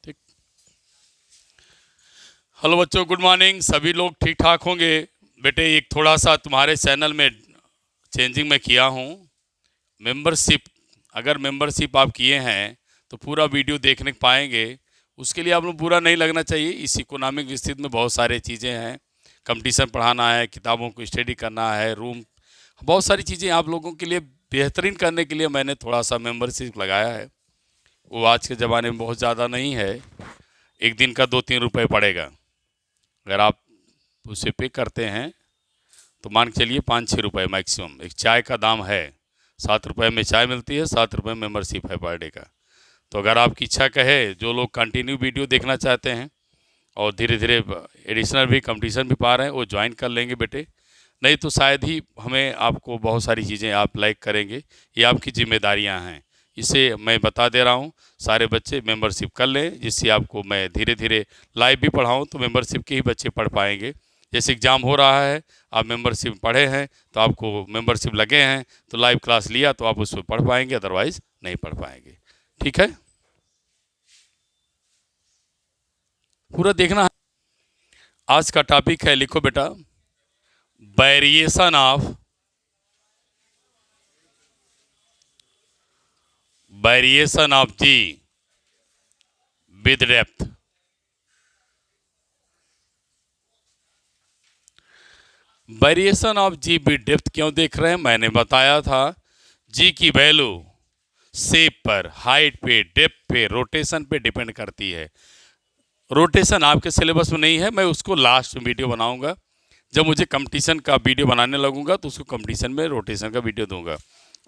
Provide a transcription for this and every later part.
ठीक। हेलो बच्चों, good morning. सभी लोग ठीक ठाक होंगे। बेटे एक थोड़ा सा तुम्हारे चैनल में चेंजिंग मैं किया हूँ। मेंबरशिप, अगर मेंबरशिप आप किए हैं तो पूरा वीडियो देखने पाएंगे। उसके लिए आप लोग बुरा नहीं लगना चाहिए। इस इकोनॉमिक स्थिति में बहुत सारी चीज़ें हैं। कंपटीशन पढ़ाना है, किताबों को स्टडी करना है, रूम, बहुत सारी चीज़ें आप लोगों के लिए बेहतरीन करने के लिए मैंने थोड़ा सा मेंबरशिप लगाया है। वो आज के ज़माने में बहुत ज़्यादा नहीं है। एक दिन का 2-3 रुपये पड़ेगा। अगर आप उसे पे करते हैं तो मान के चलिए 5-6 रुपये मैक्सिमम। एक चाय का दाम है, 7 रुपये में चाय मिलती है, 7 रुपये मेंबरशिप है पर डे का। तो अगर आपकी इच्छा कहे, जो लोग कंटिन्यू वीडियो देखना चाहते हैं और धीरे धीरे एडिशनल भी कंपटीशन भी पा रहे हैं, वो ज्वाइन कर लेंगे बेटे। नहीं तो शायद ही हमें आपको बहुत सारी चीज़ें आप लाइक करेंगे। ये आपकी जिम्मेदारियां हैं, इसे मैं बता दे रहा हूँ। सारे बच्चे मेंबरशिप कर लें, जिससे आपको मैं धीरे धीरे लाइव भी पढ़ाऊँ तो मेंबरशिप के ही बच्चे पढ़ पाएंगे। जैसे एग्ज़ाम हो रहा है, आप मेंबरशिप पढ़े हैं तो आपको मेंबरशिप लगे हैं तो लाइव क्लास लिया तो आप उस पर पढ़ पाएंगे, अदरवाइज़ नहीं पढ़ पाएंगे। ठीक है, पूरा देखना है। आज का टॉपिक है, लिखो बेटा, variation of G with depth. Variation of G with depth क्यों देख रहे हैं? मैंने बताया था जी की वैल्यू शेप पर, हाइट पे, डेप्थ पे, रोटेशन पे डिपेंड करती है। रोटेशन आपके सिलेबस में नहीं है, मैं उसको लास्ट में वीडियो बनाऊंगा। जब मुझे कंपटीशन का वीडियो बनाने लगूंगा तो उसको कंपटीशन में रोटेशन का वीडियो दूंगा।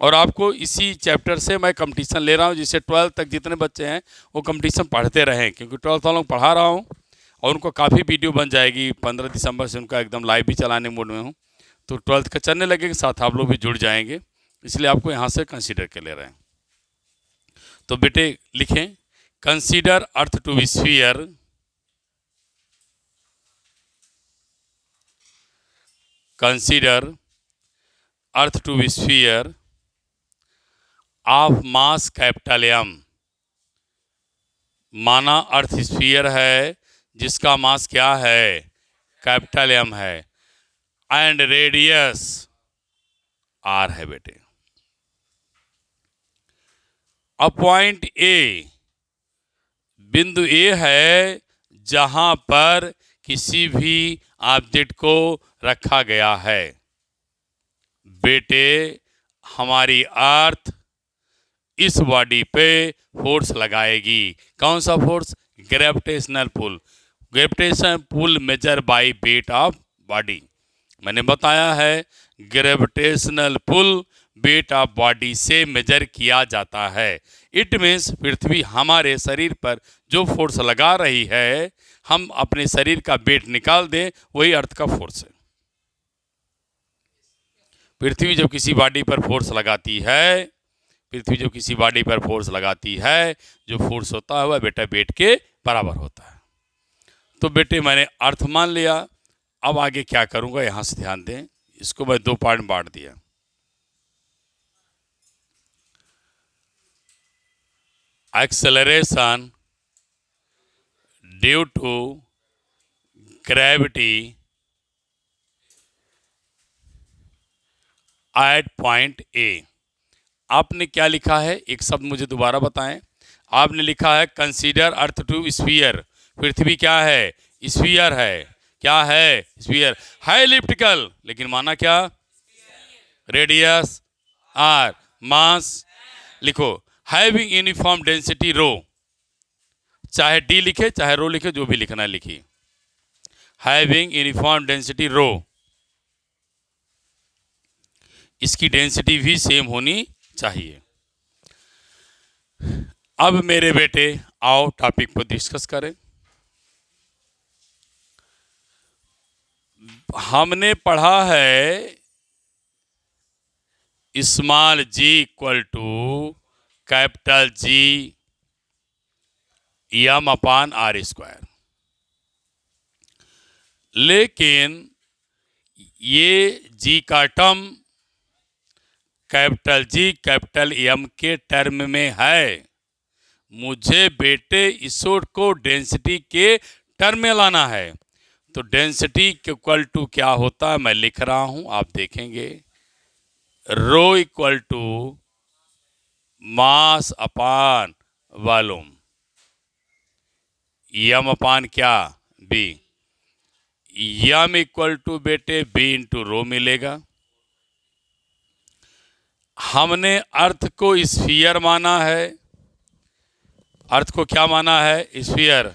और आपको इसी चैप्टर से मैं कंपटीशन ले रहा हूँ, जिससे 12th तक जितने बच्चे हैं वो कंपटीशन पढ़ते रहें, क्योंकि 12th वालों को पढ़ा रहा हूँ और उनको काफ़ी वीडियो बन जाएगी। 15 दिसंबर से उनका एकदम लाइव भी चलाने मोड में हूँ, तो 12th का चलने लगेगा, साथ आप लोग भी जुड़ जाएंगे। इसलिए आपको यहाँ से कंसीडर के ले रहे हैं। तो बेटे लिखें, consider earth to be sphere, consider earth to be sphere of mass capital M. माना अर्थ स्फीयर है जिसका मास क्या है, कैपिटल एम है, एंड रेडियस आर है बेटे। अब पॉइंट ए, बिंदु ए है जहां पर किसी भी ऑब्जेक्ट को रखा गया है। बेटे हमारी अर्थ इस बॉडी पे फोर्स लगाएगी। कौन सा force? Gravitational pull. Gravitational pull measure by weight of body. मैंने बताया है gravitational pull weight of body से मेजर किया जाता है। इट मीन्स पृथ्वी हमारे शरीर पर जो फोर्स लगा रही है, हम अपने शरीर का वेट निकाल दें, वही अर्थ का फोर्स है। पृथ्वी जब किसी बॉडी पर फोर्स लगाती है, पृथ्वी जो किसी बॉडी पर फोर्स लगाती है, जो फोर्स होता है वह बेटा वेट के बराबर होता है। तो बेटे मैंने अर्थ मान लिया। अब आगे क्या करूंगा, यहां से ध्यान दें। इसको मैं 2 पार्ट में बांट दिया। Acceleration due to gravity at point A. आपने क्या लिखा है, एक शब्द मुझे दोबारा बताएं। आपने लिखा है कंसीडर अर्थ टू स्फीयर। पृथ्वी क्या है? स्फीयर है। क्या है? स्फीयर है, इलिप्टिकल, लेकिन माना क्या? रेडियस आर, मास लिखो, हैविंग यूनिफॉर्म डेंसिटी रो। चाहे डी लिखे चाहे रो लिखे, जो भी लिखना है लिखिए। हैविंग यूनिफॉर्म डेंसिटी रो, इसकी डेंसिटी भी सेम होनी चाहिए। अब मेरे बेटे आओ टॉपिक पर डिस्कस करें। हमने पढ़ा है small G equal to capital G M upon R square. लेकिन ये जी का term capital G capital M के टर्म में है। मुझे बेटे इसको डेंसिटी के टर्म में लाना है। तो डेंसिटी इक्वल टू क्या होता है, मैं लिख रहा हूं, आप देखेंगे। Rho equal to mass upon volume, M upon क्या, बी। यम इक्वल टू बेटे बी इंटू रो मिलेगा। हमने अर्थ को स्फीयर माना है। अर्थ को क्या माना है, स्फीयर।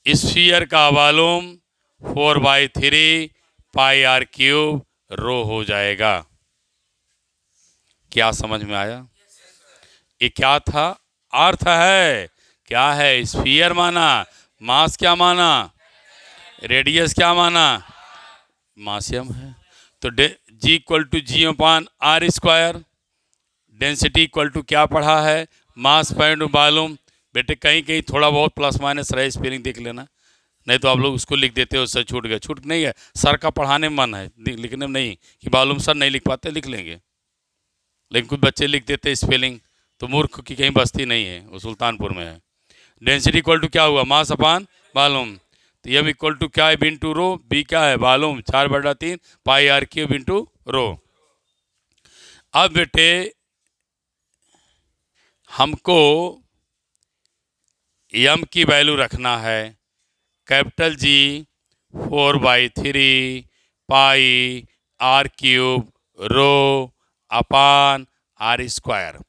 स्फीयर का वॉल्यूम 4/3 पाई आर क्यूब रो हो जाएगा। क्या समझ में आया? ये क्या था, अर्थ है। क्या है, स्फीयर माना, मास क्या माना, रेडियस क्या माना, मासियम है। तो g equal to G upon R square. Density equal to क्या पढ़ा है, मास पॉइंट वॉल्यूम। बेटे कहीं कहीं थोड़ा बहुत प्लस माइनस रहे, स्पेलिंग देख लेना, नहीं तो आप लोग उसको लिख देते हो, सर छूट गया। छूट नहीं है, सर का पढ़ाने में मन है, लिखने में नहीं कि वॉल्यूम सर नहीं लिख पाते, लिख लेंगे। लेकिन कुछ बच्चे लिख देते हैं स्पेलिंग, तो मूर्ख की कहीं बस्ती नहीं है, वो सुल्तानपुर में है। डेंसिटी इक्वल टू क्या हुआ, मास अपान वॉल्यूम। तो एम इक्वल टू क्या है, बी इंटू रो। बी क्या है, volume 4/3 pi R cube into rho. अब बेटे हमको एम की वैल्यू रखना है, capital G 4/3 pi R cube rho upon R square.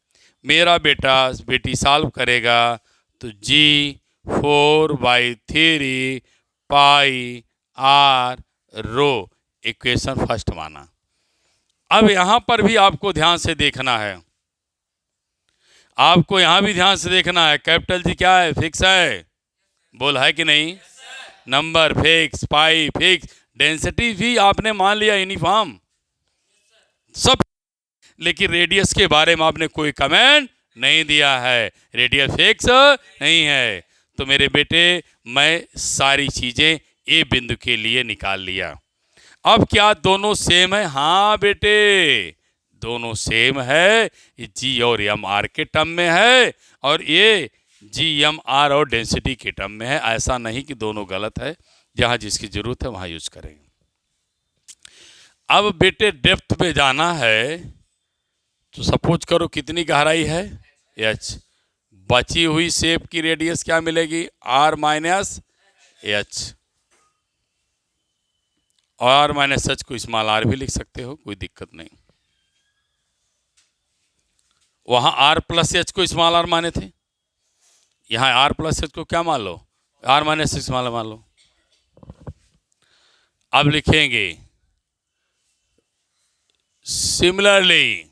मेरा बेटी सॉल्व करेगा तो G 4/3 pi R rho equation first माना। अब यहां पर भी आपको ध्यान से देखना है, आपको यहां भी ध्यान से देखना है। कैपिटल जी क्या है, फिक्स है, बोल है कि नहीं, नंबर फिक्स, पाई फिक्स, डेंसिटी भी आपने मान लिया यूनिफॉर्म सब, लेकिन रेडियस के बारे में आपने कोई कमेंट नहीं दिया है, रेडियस फिक्स नहीं है। तो मेरे बेटे मैं सारी चीजें ए बिंदु के लिए निकाल लिया। अब क्या दोनों सेम है, हाँ बेटे दोनों सेम है, जी और एम आर के टर्म में है, और ये जी एम आर और डेंसिटी के टर्म में है। ऐसा नहीं कि दोनों गलत है, जहां जिसकी जरूरत है वहां यूज करेंगे। अब बेटे डेप्थ में जाना है, तो सपोज करो कितनी गहराई है, एच। बची हुई शेप की रेडियस क्या मिलेगी, आर माइनस एच। और आर माइनस एच को स्मॉल आर भी लिख सकते हो, कोई दिक्कत नहीं। वहां आर प्लस एच को स्मॉल आर माने थे, यहां आर प्लस एच को क्या मान लो, आर माइनस एच स्मॉल मान लो। अब लिखेंगे सिमिलरली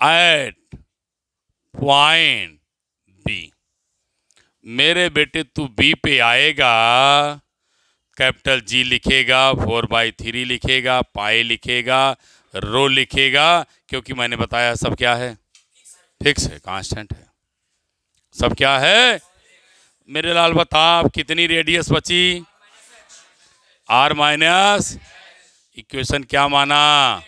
एट पॉइंट बी। मेरे बेटे तू बी पे आएगा, कैपिटल जी लिखेगा, 4/3 लिखेगा, पाई लिखेगा, रो लिखेगा, क्योंकि मैंने बताया सब क्या है, फिक्स है, कांस्टेंट है, सब क्या है। मेरे लाल बता अब कितनी रेडियस बची, आर माइनस, इक्वेशन क्या माना,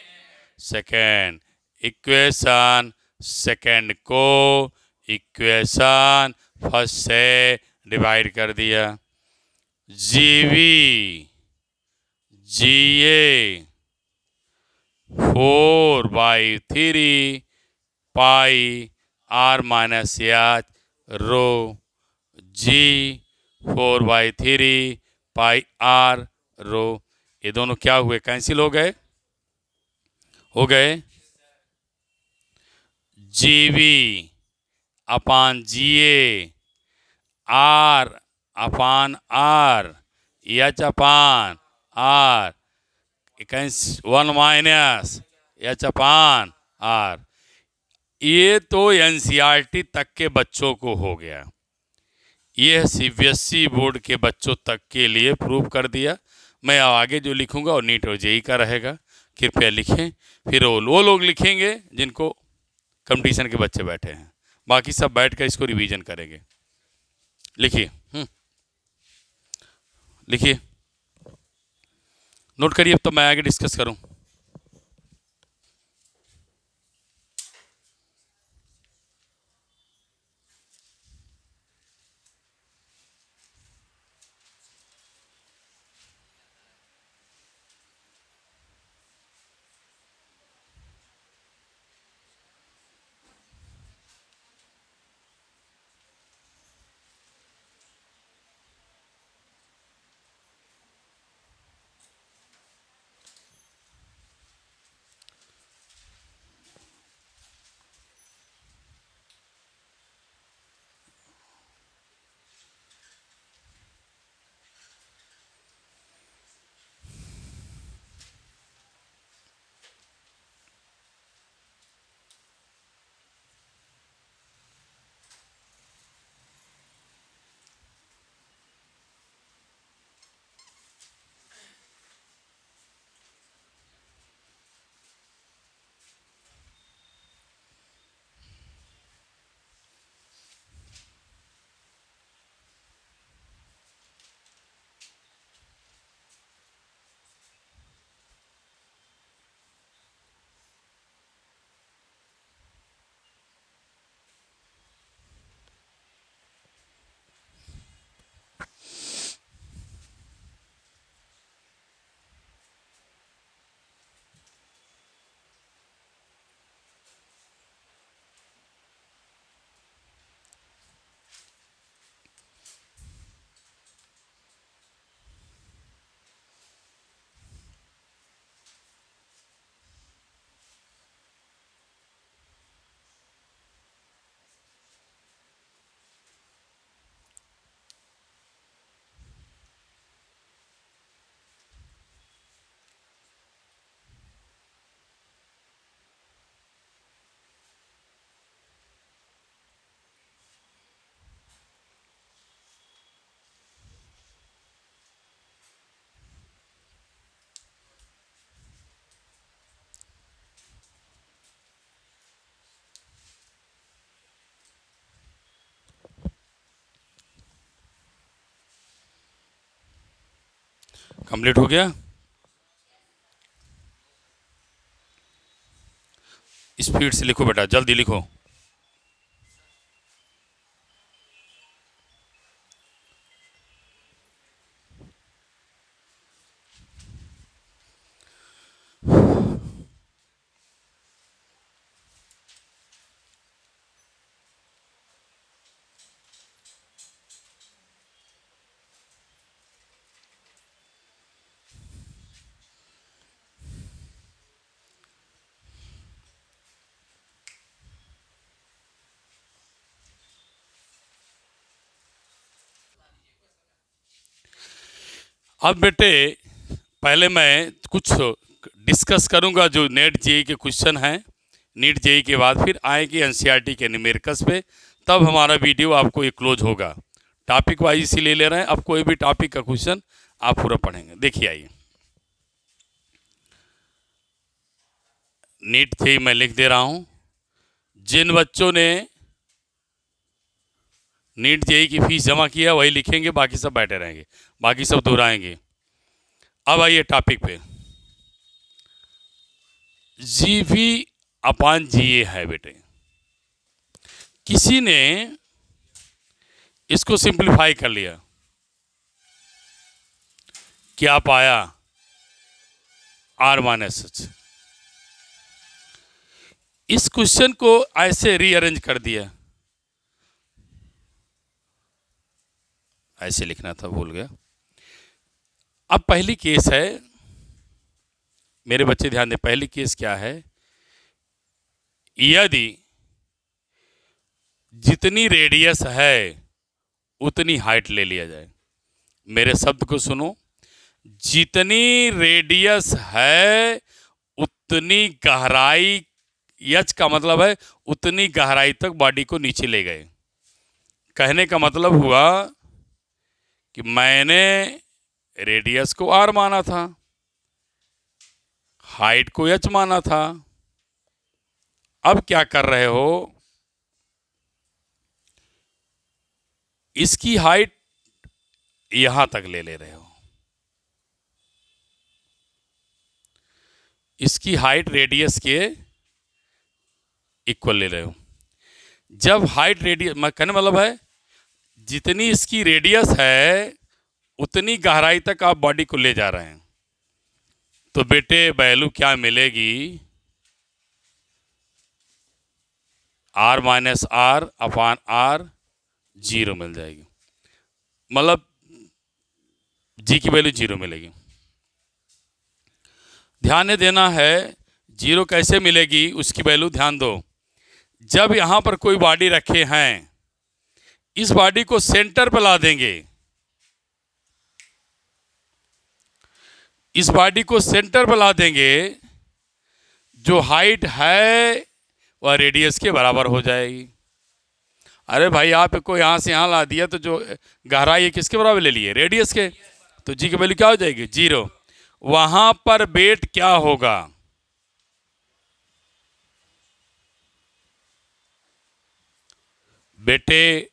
सेकेंड। इक्वेशन सेकेंड को इक्वेशन फर्स्ट से डिवाइड कर दिया। G v g a 4/3 pi R minus H rho, g 4/3 pi R rho. ये दोनों क्या हुए, कैंसिल हो गए, g v upon g a, R upon R, H upon R, 1 minus H upon R. ये तो एनसीईआरटी तक के बच्चों को हो गया, ये सीबीएसई बोर्ड के बच्चों तक के लिए प्रूव कर दिया। मैं आगे जो लिखूंगा वो नीट और जेई का रहेगा, कृपया लिखें। फिर वो लोग लिखेंगे जिनको कंपटीशन के बच्चे बैठे हैं, बाकी सब बैठ कर इसको रिवीजन करेंगे। लिखिए, लिखिए, नोट करिए, अब तो मैं आगे डिस्कस करूं। कंप्लीट हो गया। स्पीड से लिखो बेटा, जल्दी लिखो। अब बेटे पहले मैं कुछ डिस्कस करूंगा जो नेट जेई के क्वेश्चन हैं। नीट जेई के बाद फिर आएंगे एनसीईआरटी के न्यूमेरिकल्स पे, तब हमारा वीडियो आपको ये क्लोज होगा। टॉपिक वाइज इसीलिए ले रहे हैं। अब कोई भी टॉपिक का क्वेश्चन आप पूरा पढ़ेंगे। देखिए आइए, नीट जेई मैं लिख दे रहा हूँ। जिन बच्चों ने नीट जेई की फीस जमा किया वही लिखेंगे, बाकी सब बैठे रहेंगे, बाकी सब दोहराएंगे। अब आइए टॉपिक पे। जीवी अपान जीए है बेटे। किसी ने इसको सिंप्लीफाई कर लिया, क्या पाया? R minus H. इस क्वेश्चन को ऐसे रीअरेंज कर दिया, ऐसे लिखना था, भूल गया। अब पहली केस है, मेरे बच्चे ध्यान दें, पहली केस क्या है? यदि जितनी रेडियस है उतनी हाइट ले लिया जाए। मेरे शब्द को सुनो, जितनी रेडियस है उतनी गहराई, एच का मतलब है उतनी गहराई तक बॉडी को नीचे ले गए। कहने का मतलब हुआ कि मैंने रेडियस को आर माना था, हाइट को एच माना था। अब क्या कर रहे हो? इसकी हाइट यहां तक ले रहे हो, इसकी हाइट रेडियस के इक्वल ले रहे हो। जब हाइट रेडियस, मैं कहने मतलब है जितनी इसकी रेडियस है उतनी गहराई तक आप बॉडी को ले जा रहे हैं, तो बेटे वैल्यू क्या मिलेगी? R minus R upon R, zero मिल जाएगी। मतलब जी की वैल्यू जीरो मिलेगी। ध्यान देना है, जीरो कैसे मिलेगी उसकी वैल्यू ध्यान दो। जब यहां पर कोई बॉडी रखे हैं, इस बॉडी को सेंटर पर ला देंगे, इस बॉडी को सेंटर पर ला देंगे, जो हाइट है वह रेडियस के बराबर हो जाएगी। अरे भाई आप को यहां से यहां ला दिया, तो जो गहराई है किसके बराबर ले लिए? रेडियस के। तो जी की वैल्यू क्या हो जाएगी? जीरो। वहां पर वेट क्या होगा? बेटे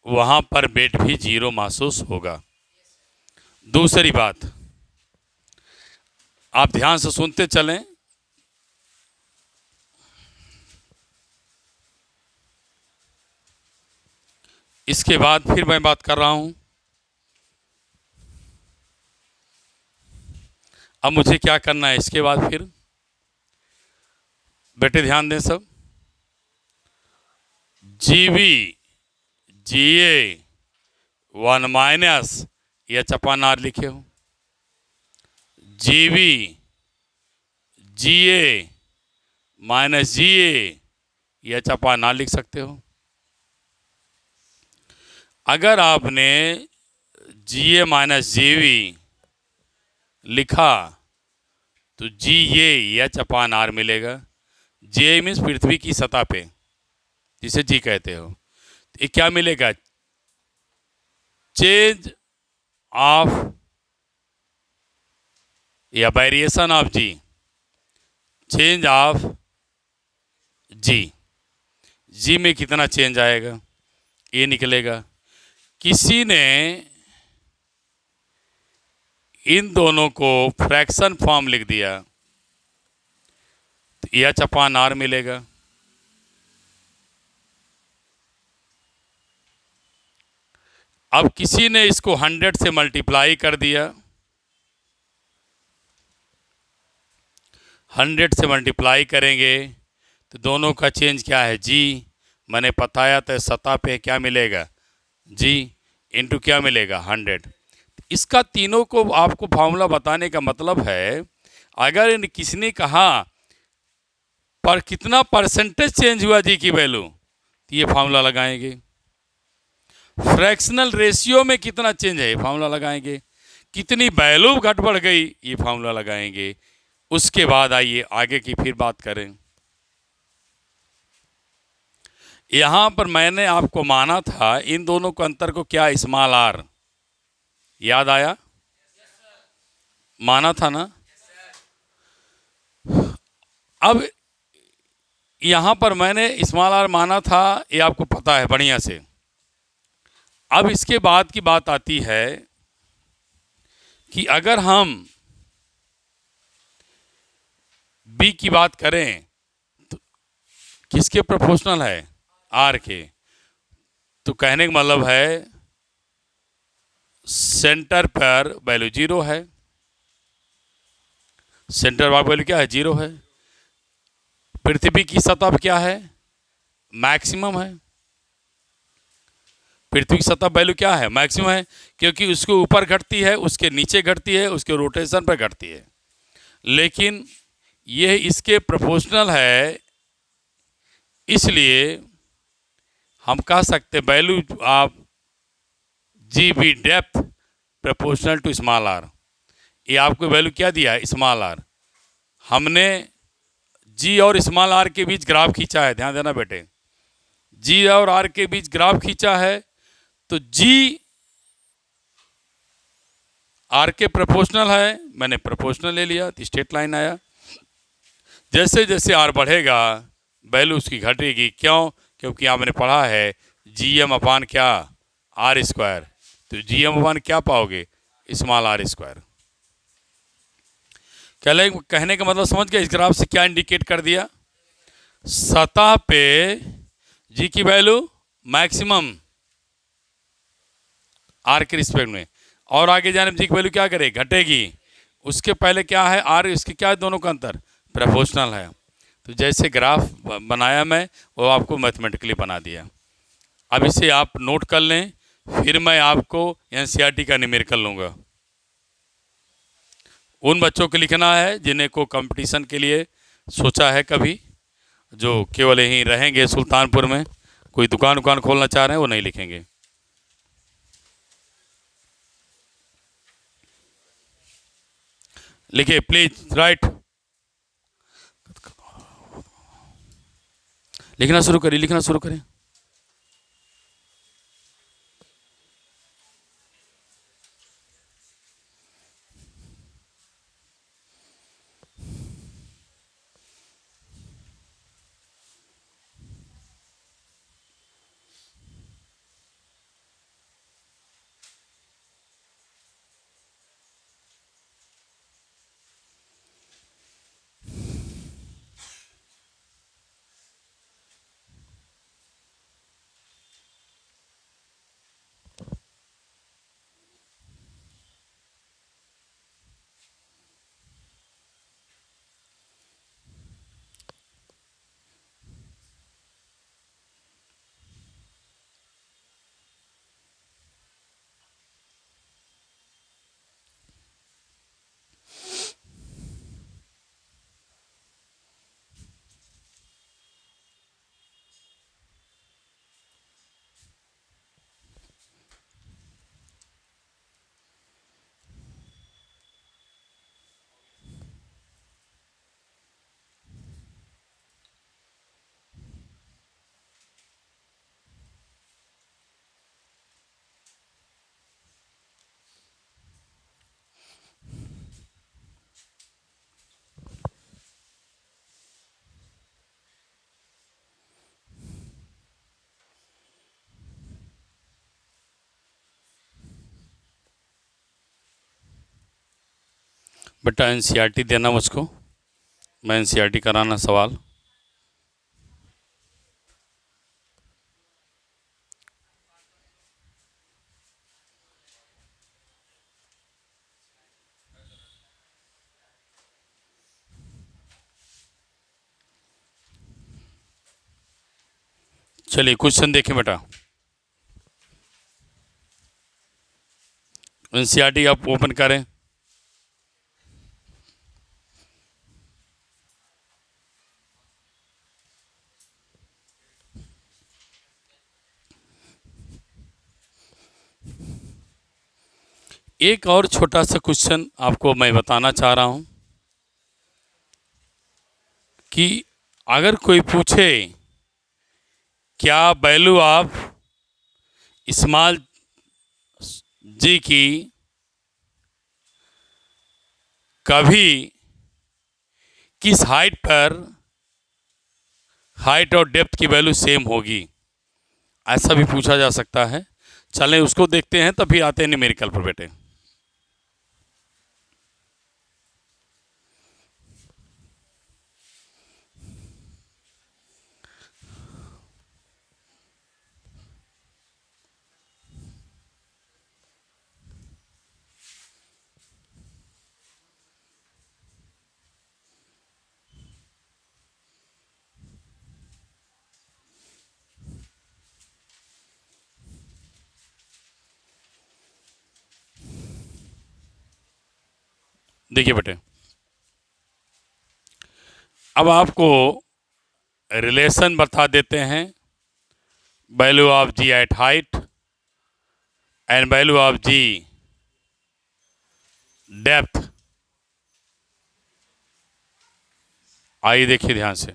वहां पर वेट भी जीरो महसूस होगा। दूसरी बात, आप ध्यान से सुनते चलें। इसके बाद फिर मैं बात कर रहा हूं। अब मुझे क्या करना है इसके बाद? फिर बेटे ध्यान दें सब। G v g a one minus H upon R लिखे हो। G v g a minus g a H upon R लिख सकते हो। अगर आपने जीए माइनस जीवी लिखा तो जी ये एच अपान आर मिलेगा। जे मीन्स पृथ्वी की सतह पे, जिसे जी कहते हो। तो ये क्या मिलेगा? चेंज ऑफ या variation of g, change of g. G में कितना चेंज आएगा ये निकलेगा। किसी ने इन दोनों को फ्रैक्शन फॉर्म लिख दिया तो एच अपान आर मिलेगा। अब किसी ने इसको 100 से मल्टीप्लाई कर दिया, 100 से मल्टीप्लाई करेंगे तो दोनों का चेंज क्या है, जी। मैंने बताया था सतह पे क्या मिलेगा, जी इंटू क्या मिलेगा, 100। इसका तीनों को आपको फार्मूला बताने का मतलब है, अगर इन किसी ने कहा पर कितना परसेंटेज चेंज हुआ जी की वैल्यू, तो ये फार्मूला लगाएंगे। फ्रैक्शनल रेशियो में कितना चेंज है, ये फार्मूला लगाएंगे। कितनी वैल्यू घट बढ़ गई, ये फार्मूला लगाएंगे। उसके बाद आइए आगे की फिर बात करें। यहां पर मैंने आपको माना था इन दोनों को अंतर को क्या, स्मॉल आर, याद आया, माना था ना। अब यहां पर मैंने स्मॉल आर माना था, ये आपको पता है बढ़िया से। अब इसके बाद की बात आती है कि अगर हम बी की बात करें तो किसके प्रोपोर्शनल है, आर के। तो कहने का मतलब है सेंटर पर वैल्यू 0 है, सेंटर पर वैल्यू क्या है, 0 है। पृथ्वी की सतह पर क्या है, मैक्सिमम है। पृथ्वी की सतह वैल्यू क्या है, मैक्सिमम है, क्योंकि उसके ऊपर घटती है, उसके नीचे घटती है, उसके रोटेशन पर घटती है। लेकिन यह इसके प्रोपोर्शनल है, इसलिए हम कह सकते value of G be depth proportional to small R. ये आपको वैल्यू क्या दिया है, स्मॉल आर। हमने जी और स्मॉल आर के बीच ग्राफ खींचा है, ध्यान देना बेटे, जी और आर के बीच ग्राफ खींचा है। तो जी आर के प्रोपोर्शनल है, मैंने प्रोपोर्शनल ले लिया तो स्ट्रेट लाइन आया। जैसे जैसे आर बढ़ेगा वैल्यू उसकी घटेगी, क्यों, क्योंकि आपने पढ़ा है जी एम अपान क्या, आर स्क्वायर। तो जी एम अपान क्या पाओगे, स्मॉल आर स्क्वायर। कहने का मतलब समझ गए, इस ग्राफ से क्या इंडिकेट कर दिया, सतह पे जी की वैल्यू मैक्सिमम आर के रिस्पेक्ट में, और आगे जाने जी की वैल्यू क्या करे, घटेगी। उसके पहले क्या है, आर, इसके क्या है, दोनों का अंतर प्रोपोर्शनल है। तो जैसे ग्राफ बनाया मैं, वो आपको मैथमेटिकली बना दिया। अब इसे आप नोट कर लें, फिर मैं आपको एनसीईआरटी का न्यूमेरिकल लूँगा। उन बच्चों को लिखना है जिन्हें को कंपटीशन के लिए सोचा है कभी, जो केवल यहीं रहेंगे सुल्तानपुर में, कोई दुकान खोलना चाह रहे हैं, वो नहीं लिखेंगे। लिखिए प्लीज राइट, लिखना शुरू करिए, लिखना शुरू करें। बेटा एनसीईआरटी देना मुझको, मैं एनसीईआरटी कराना सवाल। चलिए क्वेश्चन देखें बेटा, एनसीईआरटी आप ओपन करें। एक और छोटा सा क्वेश्चन आपको मैं बताना चाह रहा हूं कि अगर कोई पूछे क्या वैल्यू ऑफ स्मॉल जी की कभी किस हाइट पर हाइट और डेप्थ की वैल्यू सेम होगी, ऐसा भी पूछा जा सकता है। चलें उसको देखते हैं, तभी आते हैं न्यूमेरिकल पर बेटे। देखिए बेटे, अब आपको रिलेशन बता देते हैं, value of G at height and value of G depth. आइए देखिए ध्यान से,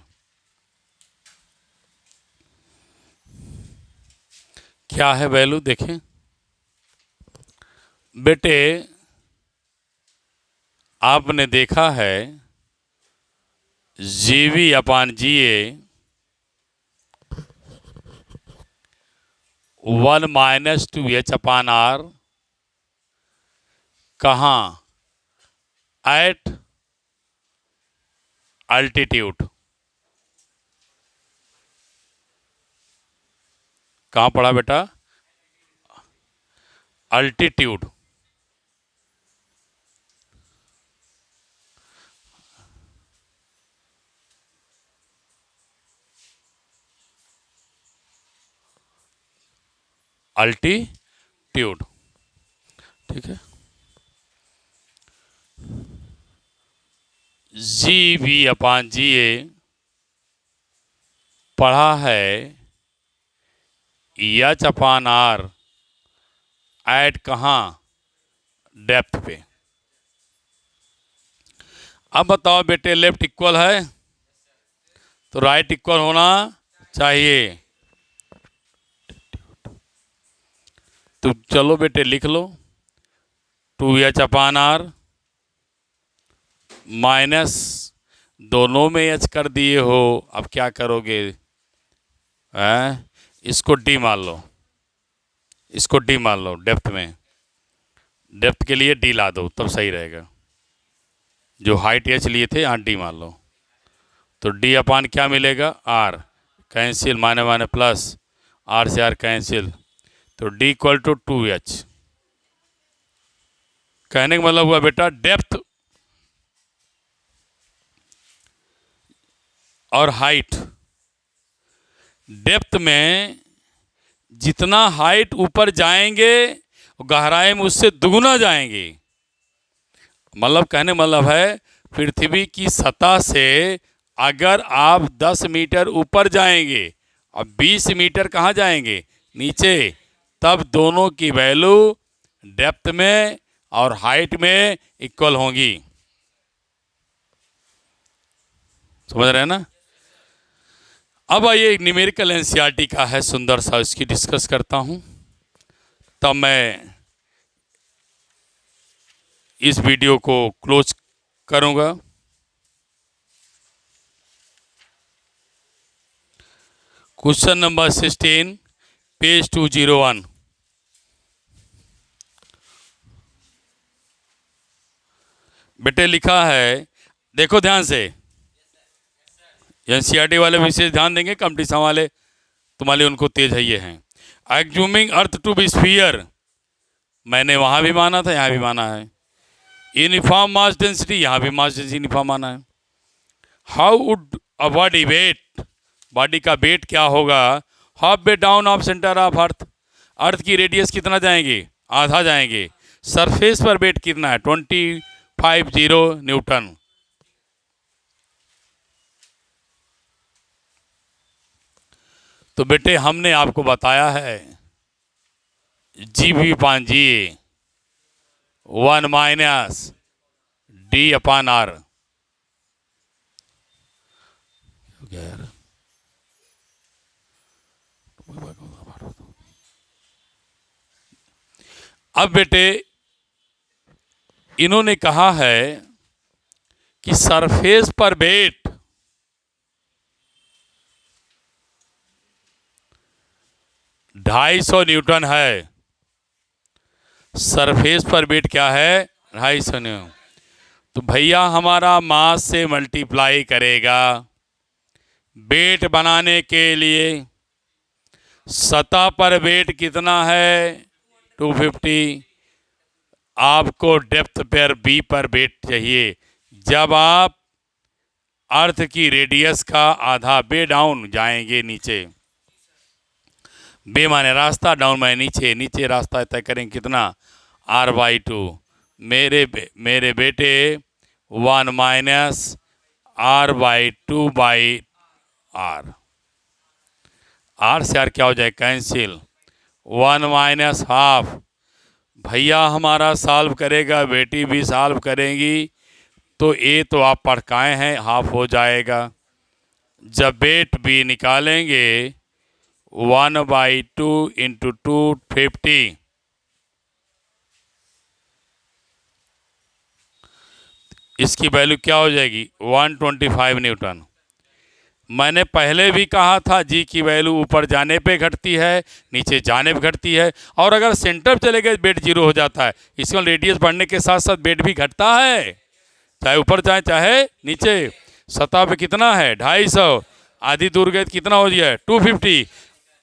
क्या है वैल्यू देखें बेटे। आपने देखा है जीवी अपान जी ए 1 माइनस 2h अपान आर कहाँ, एट अल्टीट्यूड। कहाँ पढ़ा बेटा, अल्टीट्यूड। अल्टीट्यूड, ठीक है। जी वी अपान जी ए पढ़ा है एच अपान आर एट कहाँ, डेप्थ पे। अब बताओ बेटे, लेफ्ट इक्वल है तो राइट इक्वल होना चाहिए। तो चलो बेटे लिख लो, 2h अपान आर माइनस, दोनों में एच कर दिए हो, अब क्या करोगे, इसको डी मान लो, इसको डी मान लो, डेप्थ में, डेप्थ के लिए डी ला दो तब सही रहेगा। जो हाइट एच लिए थे यहाँ डी मान लो, तो डी अपान क्या मिलेगा, R, cancel, minus minus plus, R से आर कैंसिल, तो डी इक्वल टू 2h। कहने का मतलब हुआ बेटा डेप्थ और हाइट, डेप्थ में जितना हाइट ऊपर जाएंगे गहराई में उससे दुगुना जाएंगे। मतलब कहने मतलब है पृथ्वी की सतह से अगर आप 10 मीटर ऊपर जाएंगे और 20 मीटर कहाँ जाएंगे, नीचे, तब दोनों की वैल्यू डेप्थ में और हाइट में इक्वल होंगी। समझ रहे हैं ना। अब आइए न्यूमेरिकल एनसीईआरटी का है सुंदर सा, इसकी डिस्कस करता हूं, तब मैं इस वीडियो को क्लोज करूंगा। Question number 16 page 201। बेटे लिखा है, देखो ध्यान से, एनसीईआरटी वाले विशेष ध्यान देंगे, कंपटीशन वाले तुम्हारे उनको तेज है ये हैं। एग्जूमिंग अर्थ टू बी स्फीयर, मैंने वहाँ भी माना था, यहाँ भी माना है। यूनिफॉर्म मास डेंसिटी, यहाँ भी मास डेंसिटी यूनिफॉर्म माना है। How would a body weight, body का वेट क्या होगा, half way down of centre of earth, earth की रेडियस कितना जाएंगे, आधा जाएंगे। सरफेस पर वेट कितना है, 250 न्यूटन। तो बेटे हमने आपको बताया है G/G 1 माइनस D/R। अब बेटे इन्होंने कहा है कि सरफेस पर वेट 250 न्यूटन है। सरफेस पर वेट क्या है, 250 न्यूटन। तो भैया हमारा मास से मल्टीप्लाई करेगा वेट बनाने के लिए। सतह पर वेट कितना है, 250। आपको डेप्थ पर बी पर वेट चाहिए। जब आप अर्थ की रेडियस का आधा बे डाउन जाएंगे नीचे, बे माने रास्ता, डाउन माने नीचे, नीचे रास्ता तय करेंगे कितना, R/2। मेरे बेटे 1 माइनस R/2/R, R से R क्या हो जाए, कैंसिल। 1 माइनस हाफ, भैया हमारा सॉल्व करेगा, बेटी भी सॉल्व करेंगी, तो ए तो आप पढ़काए हैं, हाफ हो जाएगा। जब वेट भी निकालेंगे 1/2 इंटू 250, इसकी वैल्यू क्या हो जाएगी, 125 न्यूटन। मैंने पहले भी कहा था जी की वैल्यू ऊपर जाने पे घटती है, नीचे जाने पे घटती है, और अगर सेंटर पे चले गए वेट 0 हो जाता है। इसका रेडियस बढ़ने के साथ साथ वेट भी घटता है, चाहे ऊपर जाए चाहे नीचे। सतह पे कितना है, 250, आधी दूर गए तो कितना हो गया, 250,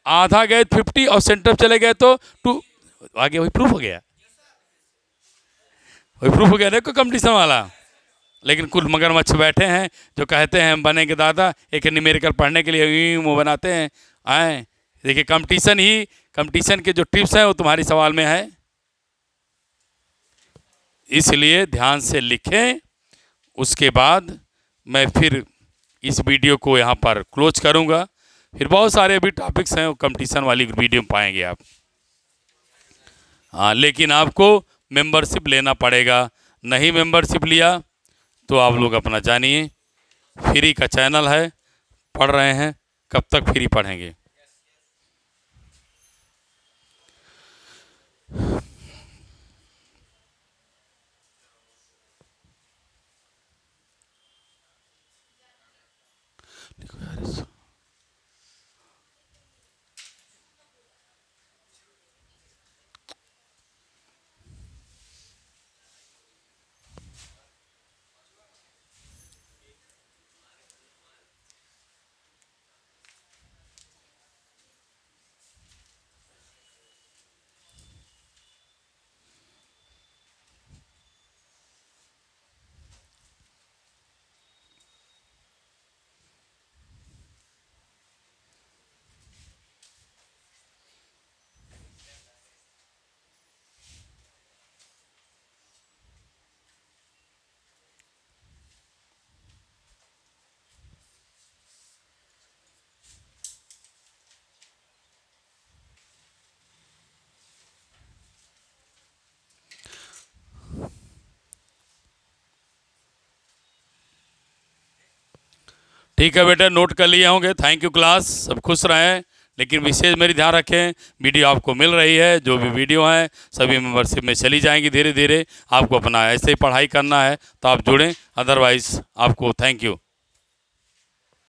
आधा गए 50 और सेंटर पे चले गए तो 2, आगे वही प्रूफ हो गया, वही प्रूफ हो गया। देखो कंपटीशन वाला। लेकिन कुल मगरमच्छ बैठे हैं जो कहते हैं हम बनेंगे दादा, एक न्यूमेरिकल पढ़ने के लिए वो बनाते हैं। आए देखिए, कंपटीशन के जो टिप्स हैं वो तुम्हारी सवाल में है, इसलिए ध्यान से लिखें। उसके बाद मैं फिर इस वीडियो को यहाँ पर क्लोज करूँगा। फिर बहुत सारे अभी टॉपिक्स हैं वो कंपटीशन वाली वीडियो में पाएंगे आप। हाँ, लेकिन आपको मेंबरशिप लेना पड़ेगा। नहीं मेंबरशिप लिया तो आप लोग अपना जानिए, फ्री का चैनल है, पढ़ रहे हैं, कब तक फ्री पढ़ेंगे। ठीक है बेटा, नोट कर लिए होंगे। थैंक यू क्लास, सब खुश रहें। लेकिन विशेष मेरी ध्यान रखें, वीडियो आपको मिल रही है, जो भी वीडियो हैं सभी मेंबरशिप में चली जाएंगी धीरे धीरे। आपको अपना ऐसे ही पढ़ाई करना है तो आप जुड़ें, अदरवाइज़ आपको थैंक यू।